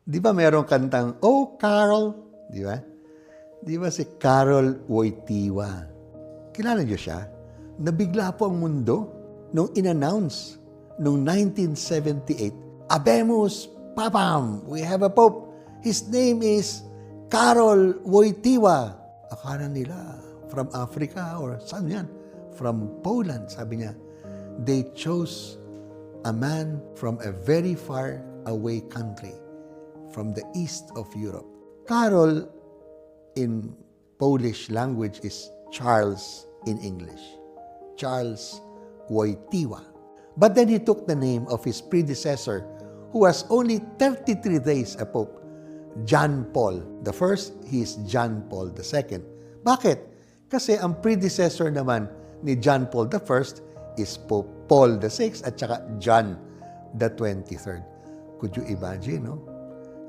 Di ba mayroong kantang, Oh, Carol? Di ba? Di ba si Carol Wojtyła? Kilala niyo siya? Nabigla po ang mundo nung in-announce nung 1978, Abemus Papam, we have a Pope. His name is Karol Wojtyła. Akala nila from Africa or saan yan? From Poland, sabi niya. They chose a man from a very far away country, from the east of Europe. Karol in Polish language is Charles in English. Charles Wojtyła. But then he took the name of his predecessor, who was only 33 days a pope, John Paul I. He is John Paul II. Bakit? Kasi ang predecessor naman ni John Paul I is Pope Paul VI at saka John the 23rd. Could you imagine, no?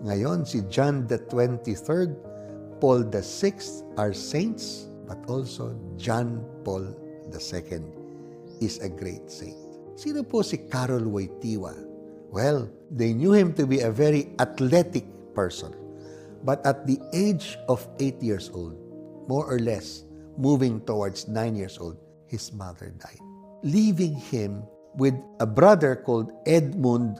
Ngayon, si John the 23rd, Paul VI are saints, but also John Paul II is a great saint. Sino po si Karol Wojtyła? Well, they knew him to be a very athletic person. But at the age of 8 years old, more or less, moving towards 9 years old, his mother died, leaving him with a brother called Edmund,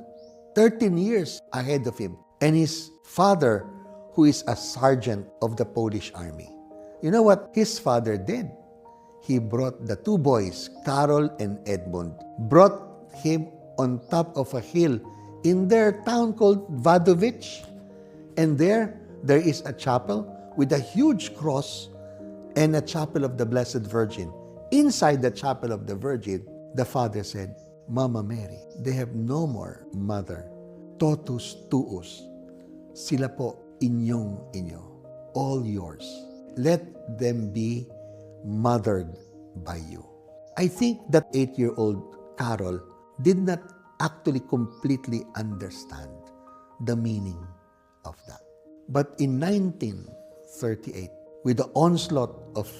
13 years ahead of him, and his father, who is a sergeant of the Polish army. You know what his father did? He brought the two boys, Karol and Edmund, brought him on top of a hill in their town called Wadowice. And there is a chapel with a huge cross and a chapel of the Blessed Virgin. Inside the chapel of the Virgin, the father said, Mama Mary, they have no more mother. Totus tuus. Sila po inyo. All yours. Let them be mothered by you. I think that 8-year-old Karol did not actually completely understand the meaning of that. But in 1938, with the onslaught of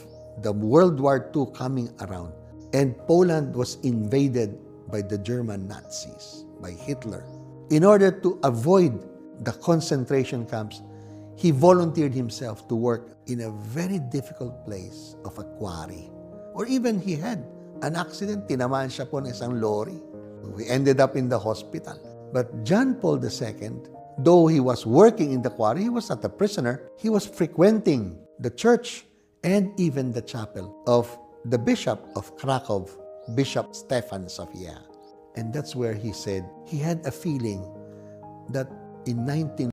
the World War II coming around, and Poland was invaded by the German Nazis, by Hitler, in order to avoid the concentration camps, he volunteered himself to work in a very difficult place of a quarry. Or even he had an accident, tinamaan siya po ng isang lorry. We ended up in the hospital. But John Paul II, though he was working in the quarry, he was not a prisoner. He was frequenting the church and even the chapel of the Bishop of Krakow, Bishop Stefan Sofia. And that's where he said he had a feeling that in